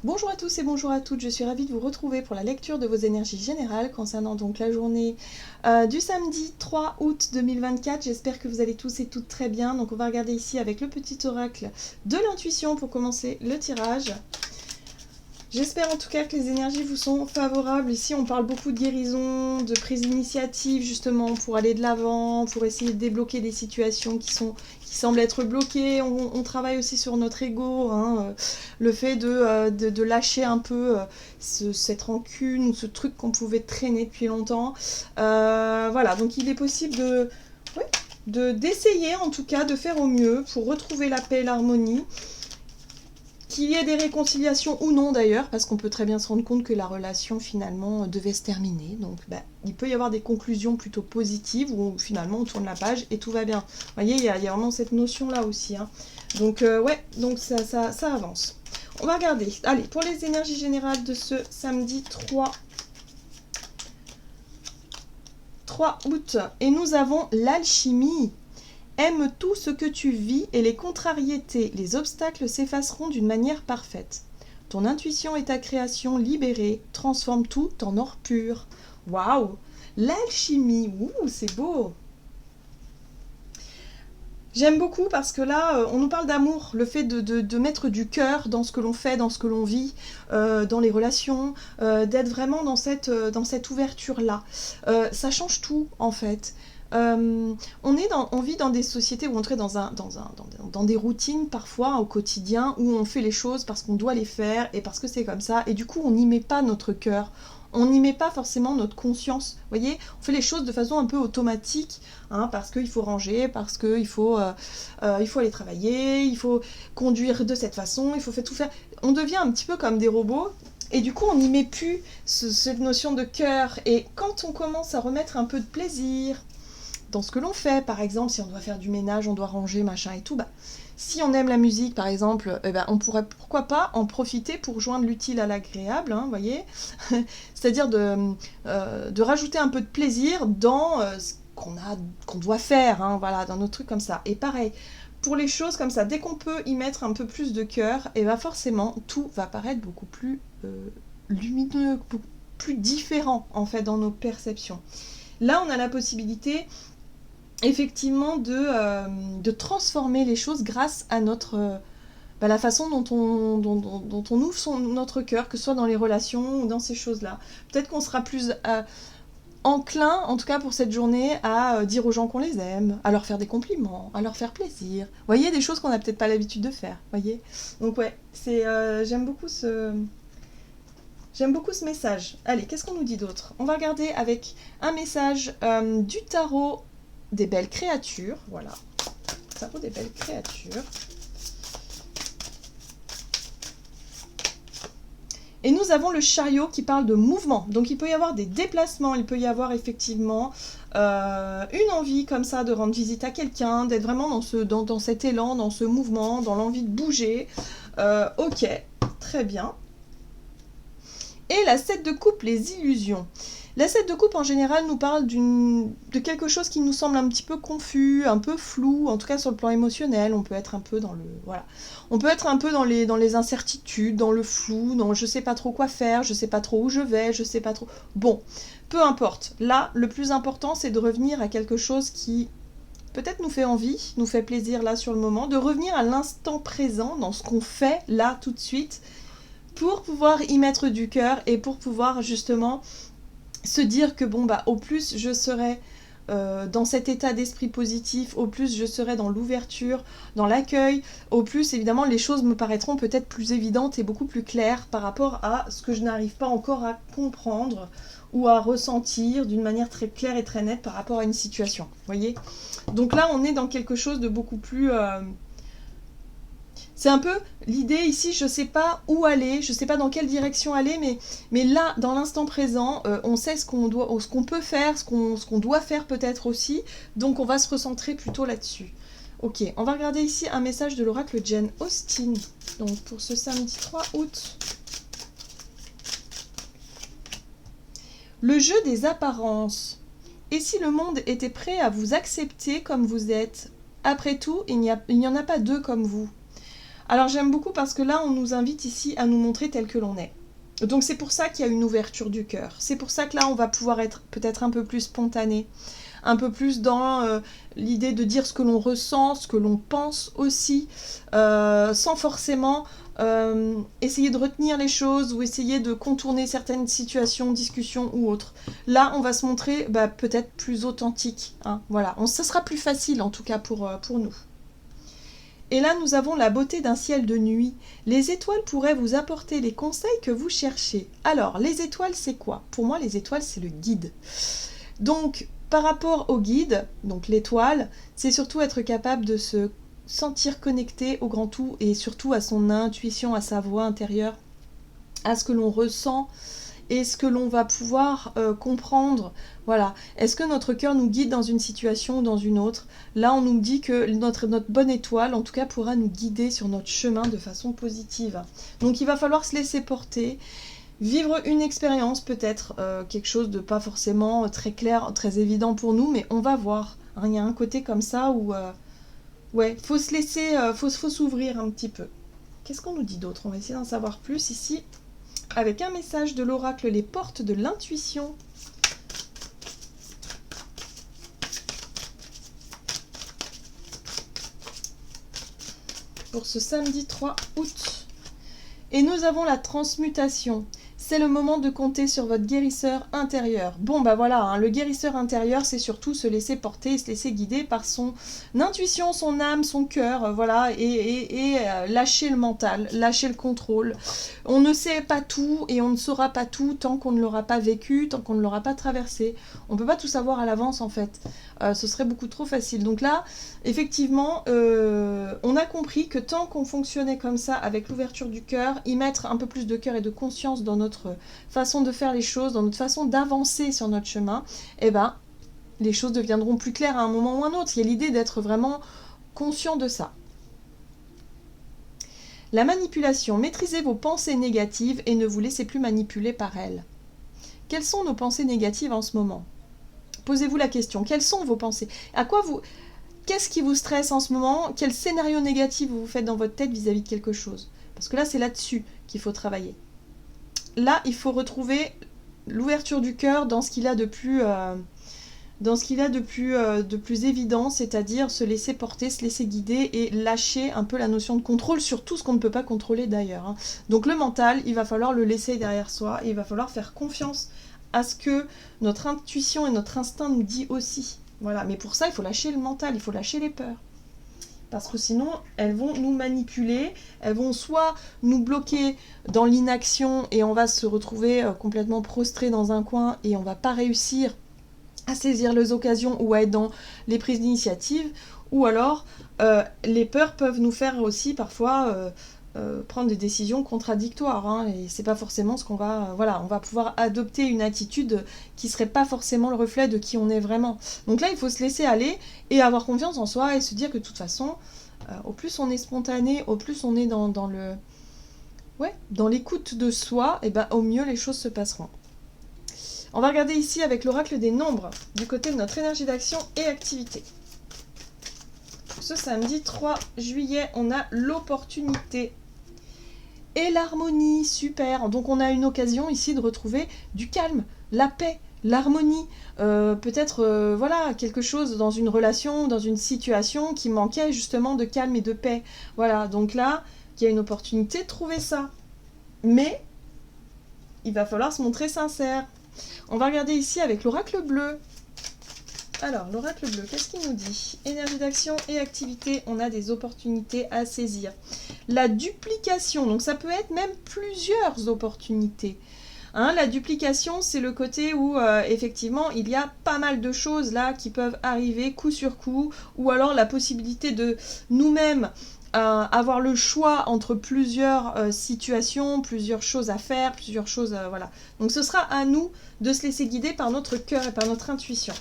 Bonjour à tous et bonjour à toutes, je suis ravie de vous retrouver pour la lecture de vos énergies générales concernant donc la journée du samedi 3 août 2024. J'espère que vous allez tous et toutes très bien. Donc on va regarder ici avec le petit oracle de l'intuition pour commencer le tirage. J'espère en tout cas que les énergies vous sont favorables. Ici, on parle beaucoup de guérison, de prise d'initiative justement pour aller de l'avant, pour essayer de débloquer des situations qui semblent être bloquées. On travaille aussi sur notre ego, hein, le fait de lâcher un peu cette rancune ou ce truc qu'on pouvait traîner depuis longtemps. Voilà, donc il est possible d'essayer en tout cas de faire au mieux pour retrouver la paix et l'harmonie. Qu'il y ait des réconciliations ou non d'ailleurs, parce qu'on peut très bien se rendre compte que la relation finalement devait se terminer. Donc il peut y avoir des conclusions plutôt positives où finalement on tourne la page et tout va bien. Vous voyez, il y a vraiment cette notion là aussi. Hein. Donc donc ça avance. On va regarder. Allez, pour les énergies générales de ce samedi 3 août. Et nous avons l'alchimie. Aime tout ce que tu vis et les contrariétés, les obstacles s'effaceront d'une manière parfaite. Ton intuition et ta création libérée transforment tout en or pur. Waouh! L'alchimie, ouh, c'est beau! J'aime beaucoup parce que là, on nous parle d'amour, le fait de mettre du cœur dans ce que l'on fait, dans ce que l'on vit, dans les relations, d'être vraiment dans cette ouverture-là. Ça change tout, en fait. On vit dans des sociétés où on est dans des routines parfois au quotidien où on fait les choses parce qu'on doit les faire et parce que c'est comme ça et du coup on n'y met pas notre cœur, on n'y met pas forcément notre conscience, vous voyez, on fait les choses de façon un peu automatique, hein, parce qu'il faut ranger, parce qu'il faut aller travailler, il faut conduire de cette façon, il faut tout faire, on devient un petit peu comme des robots. Et du coup, on n'y met plus cette notion de cœur. Et quand on commence à remettre un peu de plaisir dans ce que l'on fait, par exemple, si on doit faire du ménage, on doit ranger, machin et tout, si on aime la musique, par exemple, on pourrait, pourquoi pas, en profiter pour joindre l'utile à l'agréable, hein, voyez. C'est-à-dire de rajouter un peu de plaisir dans ce qu'on doit faire, hein, voilà, dans nos trucs comme ça. Et pareil, pour les choses comme ça, dès qu'on peut y mettre un peu plus de cœur, et forcément, tout va paraître beaucoup plus lumineux, beaucoup plus différent, en fait, dans nos perceptions. Là, on a la possibilité effectivement de transformer les choses grâce à la façon dont on ouvre notre cœur, que ce soit dans les relations ou dans ces choses-là. Peut-être qu'on sera plus enclin, en tout cas pour cette journée, à dire aux gens qu'on les aime, à leur faire des compliments, à leur faire plaisir. Vous voyez, des choses qu'on n'a peut-être pas l'habitude de faire, voyez. Donc ouais, j'aime beaucoup ce message. Allez, qu'est-ce qu'on nous dit d'autre? On va regarder avec un message du tarot des belles créatures. Voilà, tarot des belles créatures. Et nous avons le chariot qui parle de mouvement. Donc il peut y avoir des déplacements, il peut y avoir effectivement une envie comme ça de rendre visite à quelqu'un, d'être vraiment dans cet élan, dans ce mouvement, dans l'envie de bouger. Ok, très bien. Et la 7 de coupe, les illusions. La 7 de coupe en général nous parle de quelque chose qui nous semble un petit peu confus, un peu flou, en tout cas sur le plan émotionnel. On peut être un peu dans le on peut être un peu dans les incertitudes, dans le flou, dans je sais pas trop quoi faire, je sais pas trop où je vais, je sais pas trop. Bon, peu importe. Là, le plus important, c'est de revenir à quelque chose qui peut-être nous fait envie, nous fait plaisir là sur le moment, de revenir à l'instant présent dans ce qu'on fait là tout de suite, pour pouvoir y mettre du cœur et pour pouvoir justement se dire que au plus je serai dans cet état d'esprit positif, au plus je serai dans l'ouverture, dans l'accueil, au plus évidemment les choses me paraîtront peut-être plus évidentes et beaucoup plus claires par rapport à ce que je n'arrive pas encore à comprendre ou à ressentir d'une manière très claire et très nette par rapport à une situation, voyez. Donc là on est dans quelque chose de beaucoup plus... C'est un peu l'idée ici, je sais pas où aller, je sais pas dans quelle direction aller, mais là, dans l'instant présent, on sait ce qu'on peut faire, ce qu'on doit faire peut-être aussi, donc on va se recentrer plutôt là-dessus. Ok, on va regarder ici un message de l'oracle Jane Austen, donc pour ce samedi 3 août. Le jeu des apparences. Et si le monde était prêt à vous accepter comme vous êtes? Après tout, il n'y en a pas deux comme vous. Alors j'aime beaucoup parce que là, on nous invite ici à nous montrer tel que l'on est. Donc c'est pour ça qu'il y a une ouverture du cœur. C'est pour ça que là, on va pouvoir être peut-être un peu plus spontané, un peu plus dans l'idée de dire ce que l'on ressent, ce que l'on pense aussi, sans forcément essayer de retenir les choses ou essayer de contourner certaines situations, discussions ou autres. Là, on va se montrer peut-être plus authentique. Hein, voilà, ça sera plus facile en tout cas pour nous. Et là, nous avons la beauté d'un ciel de nuit. Les étoiles pourraient vous apporter les conseils que vous cherchez. Alors, les étoiles, c'est quoi? Pour moi, les étoiles, c'est le guide. Donc, par rapport au guide, donc l'étoile, c'est surtout être capable de se sentir connecté au grand tout et surtout à son intuition, à sa voix intérieure, à ce que l'on ressent et ce que l'on va pouvoir comprendre. Voilà. Est-ce que notre cœur nous guide dans une situation ou dans une autre? Là, on nous dit que notre bonne étoile, en tout cas, pourra nous guider sur notre chemin de façon positive. Donc, il va falloir se laisser porter, vivre une expérience, peut-être quelque chose de pas forcément très clair, très évident pour nous, mais on va voir. Hein, il y a un côté comme ça où, ouais, faut se laisser, faut s'ouvrir un petit peu. Qu'est-ce qu'on nous dit d'autre? On va essayer d'en savoir plus ici. Avec un message de l'oracle, les portes de l'intuition. Pour ce samedi 3 août. Et nous avons la transmutation. C'est le moment de compter sur votre guérisseur intérieur. Bon, bah voilà, hein, le guérisseur intérieur, c'est surtout se laisser porter, se laisser guider par son intuition, son âme, son cœur, voilà, et lâcher le mental, lâcher le contrôle. On ne sait pas tout et on ne saura pas tout tant qu'on ne l'aura pas vécu, tant qu'on ne l'aura pas traversé. On ne peut pas tout savoir à l'avance, en fait. Ce serait beaucoup trop facile. Donc là, effectivement, on a compris que tant qu'on fonctionnait comme ça, avec l'ouverture du cœur, y mettre un peu plus de cœur et de conscience dans notre façon de faire les choses, dans notre façon d'avancer sur notre chemin, eh ben, les choses deviendront plus claires à un moment ou à un autre. Il y a l'idée d'être vraiment conscient de ça. La manipulation. Maîtrisez vos pensées négatives et ne vous laissez plus manipuler par elles. Quelles sont nos pensées négatives en ce moment? Posez-vous la question. Quelles sont vos pensées? Qu'est-ce qui vous stresse en ce moment? Quel scénario négatif vous faites dans votre tête vis-à-vis de quelque chose? Parce que là, c'est là-dessus qu'il faut travailler. Là, il faut retrouver l'ouverture du cœur dans ce qu'il a de plus, de plus évident, c'est-à-dire se laisser porter, se laisser guider et lâcher un peu la notion de contrôle sur tout ce qu'on ne peut pas contrôler d'ailleurs. Hein. Donc le mental, il va falloir le laisser derrière soi et il va falloir faire confiance à ce que notre intuition et notre instinct nous dit aussi. Voilà. Mais pour ça, il faut lâcher le mental, il faut lâcher les peurs. Parce que sinon, elles vont nous manipuler, elles vont soit nous bloquer dans l'inaction et on va se retrouver complètement prostré dans un coin et on ne va pas réussir à saisir les occasions ou à être dans les prises d'initiative, ou alors les peurs peuvent nous faire aussi parfois prendre des décisions contradictoires, hein, et c'est pas forcément ce qu'on va... on va pouvoir adopter une attitude qui serait pas forcément le reflet de qui on est vraiment. Donc là, il faut se laisser aller et avoir confiance en soi et se dire que de toute façon, au plus on est spontané, au plus on est dans l'écoute de soi, et ben au mieux les choses se passeront. On va regarder ici avec l'oracle des nombres, du côté de notre énergie d'action et activité. Ce samedi 3 juillet, on a l'opportunité et l'harmonie, super. Donc on a une occasion ici de retrouver du calme, la paix, l'harmonie. Peut-être, quelque chose dans une relation, dans une situation qui manquait justement de calme et de paix. Voilà, donc là, il y a une opportunité de trouver ça. Mais il va falloir se montrer sincère. On va regarder ici avec l'oracle bleu. Alors, l'oracle bleu, qu'est-ce qu'il nous dit? Énergie d'action et activité, on a des opportunités à saisir. La duplication, donc ça peut être même plusieurs opportunités. Hein, la duplication, c'est le côté où, effectivement, il y a pas mal de choses là qui peuvent arriver coup sur coup, ou alors la possibilité de nous-mêmes avoir le choix entre plusieurs situations, plusieurs choses à faire, plusieurs choses... voilà. Donc ce sera à nous de se laisser guider par notre cœur et par notre intuition.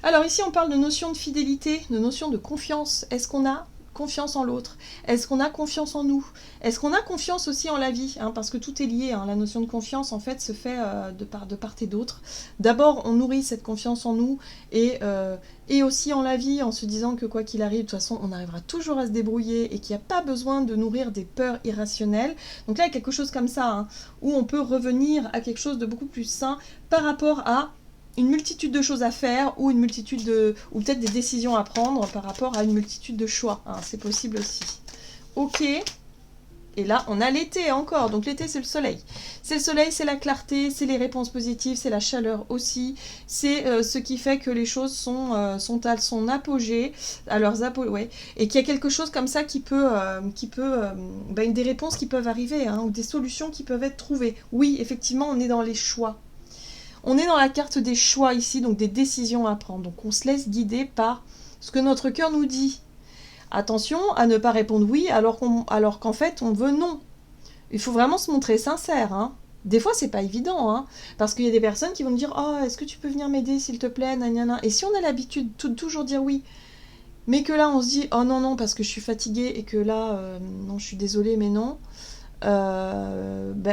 Alors ici, on parle de notion de fidélité, de notion de confiance. Est-ce qu'on a confiance en l'autre? Est-ce qu'on a confiance en nous? Est-ce qu'on a confiance aussi en la vie, hein? Parce que tout est lié, hein. La notion de confiance, en fait, se fait de part et d'autre. D'abord, on nourrit cette confiance en nous et aussi en la vie, en se disant que quoi qu'il arrive, de toute façon, on arrivera toujours à se débrouiller et qu'il n'y a pas besoin de nourrir des peurs irrationnelles. Donc là, il y a quelque chose comme ça, hein, où on peut revenir à quelque chose de beaucoup plus sain par rapport à une multitude de choses à faire ou ou peut-être des décisions à prendre par rapport à une multitude de choix, hein. C'est possible aussi. Ok. Et là, on a l'été encore. Donc l'été, c'est le soleil. C'est le soleil, c'est la clarté, c'est les réponses positives, c'est la chaleur aussi. C'est ce qui fait que les choses sont à son apogée, à leurs apogées, ouais. Et qu'il y a quelque chose comme ça des réponses qui peuvent arriver, hein, ou des solutions qui peuvent être trouvées. Oui, effectivement, on est dans les choix. On est dans la carte des choix ici, donc des décisions à prendre. Donc on se laisse guider par ce que notre cœur nous dit. Attention à ne pas répondre oui alors qu'en fait on veut non. Il faut vraiment se montrer sincère, hein. Des fois c'est pas évident, hein, parce qu'il y a des personnes qui vont me dire « Oh, est-ce que tu peux venir m'aider s'il te plaît ?» Et si on a l'habitude de toujours dire oui, mais que là on se dit « Oh non, non, parce que je suis fatiguée et que là, non, je suis désolée, mais non. »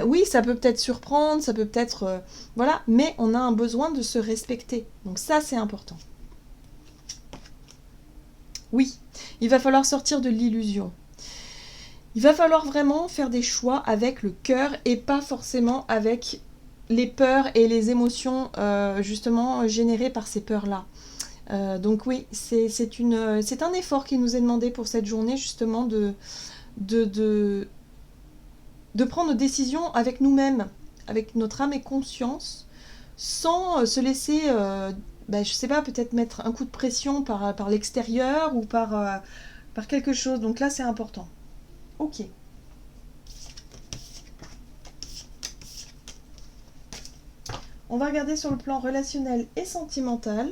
Oui, ça peut peut-être surprendre, ça peut peut-être... voilà, mais on a un besoin de se respecter. Donc ça, c'est important. Oui, il va falloir sortir de l'illusion. Il va falloir vraiment faire des choix avec le cœur et pas forcément avec les peurs et les émotions justement générées par ces peurs-là. Donc oui, c'est un effort qui nous est demandé pour cette journée justement de prendre nos décisions avec nous-mêmes, avec notre âme et conscience, sans se laisser... je sais pas, peut-être mettre un coup de pression par l'extérieur ou par quelque chose. Donc là, c'est important. Ok. On va regarder sur le plan relationnel et sentimental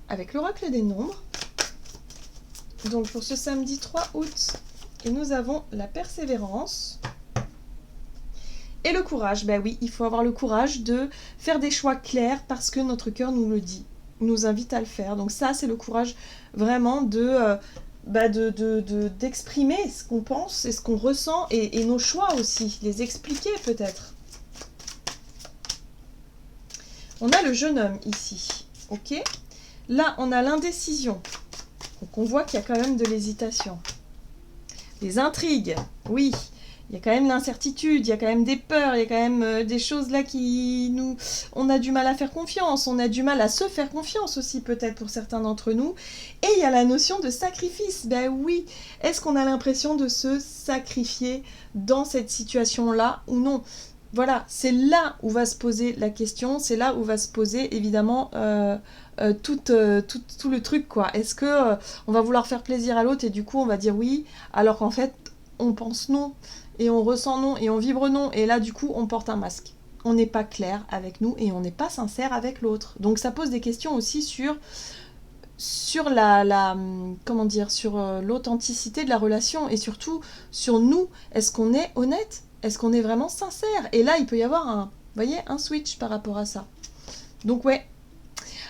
avec l'oracle des nombres. Donc pour ce samedi 3 août, nous avons la persévérance et le courage. Ben oui, il faut avoir le courage de faire des choix clairs parce que notre cœur nous le dit, nous invite à le faire. Donc ça, c'est le courage vraiment d'exprimer ce qu'on pense et ce qu'on ressent et nos choix aussi, les expliquer peut-être. On a le jeune homme ici, ok. Là, on a l'indécision. Donc on voit qu'il y a quand même de l'hésitation. Les intrigues, oui. Il y a quand même l'incertitude, il y a quand même des peurs, il y a quand même des choses là on a du mal à faire confiance, on a du mal à se faire confiance aussi peut-être pour certains d'entre nous. Et il y a la notion de sacrifice. Ben oui, est-ce qu'on a l'impression de se sacrifier dans cette situation-là ou non? Voilà, c'est là où va se poser la question, c'est là où va se poser évidemment tout le truc, quoi. Est-ce que on va vouloir faire plaisir à l'autre et du coup on va dire oui, alors qu'en fait on pense non, et on ressent non, et on vibre non, et là du coup on porte un masque. On n'est pas clair avec nous et on n'est pas sincère avec l'autre. Donc ça pose des questions aussi sur l'authenticité de la relation et surtout sur nous. Est-ce qu'on est honnête? Est-ce qu'on est vraiment sincère? Et là il peut y avoir un switch par rapport à ça. Donc ouais.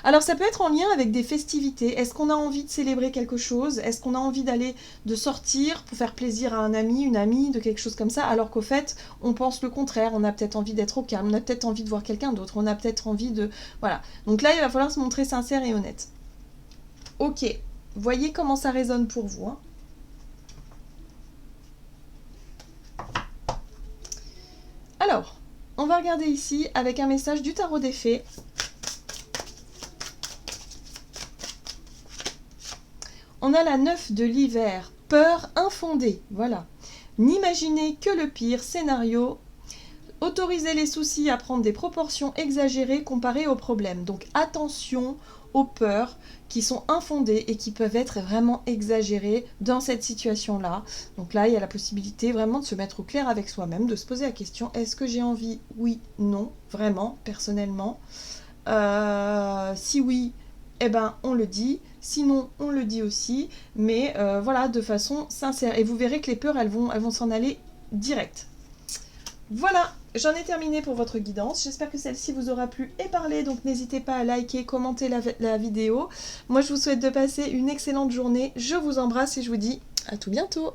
Alors ça peut être en lien avec des festivités. Est-ce qu'on a envie de célébrer quelque chose? Est-ce qu'on a envie de sortir pour faire plaisir à un ami, une amie, de quelque chose comme ça, alors qu'au fait, on pense le contraire. On a peut-être envie d'être au calme, on a peut-être envie de voir quelqu'un d'autre, on a peut-être envie de... Voilà. Donc là, il va falloir se montrer sincère et honnête. Ok. Voyez comment ça résonne pour vous, hein. Alors, on va regarder ici avec un message du tarot des fées. On a la 9 de l'hiver, peur infondée, voilà. N'imaginez que le pire scénario, autorisez les soucis à prendre des proportions exagérées comparées aux problèmes. Donc attention aux peurs qui sont infondées et qui peuvent être vraiment exagérées dans cette situation-là. Donc là, il y a la possibilité vraiment de se mettre au clair avec soi-même, de se poser la question, est-ce que j'ai envie? Oui, non, vraiment, personnellement. Si oui, eh ben on le dit, sinon on le dit aussi, mais voilà, de façon sincère. Et vous verrez que les peurs, elles vont s'en aller direct. Voilà, j'en ai terminé pour votre guidance. J'espère que celle-ci vous aura plu et parlé, donc n'hésitez pas à liker, commenter la vidéo. Moi, je vous souhaite de passer une excellente journée. Je vous embrasse et je vous dis À tout bientôt.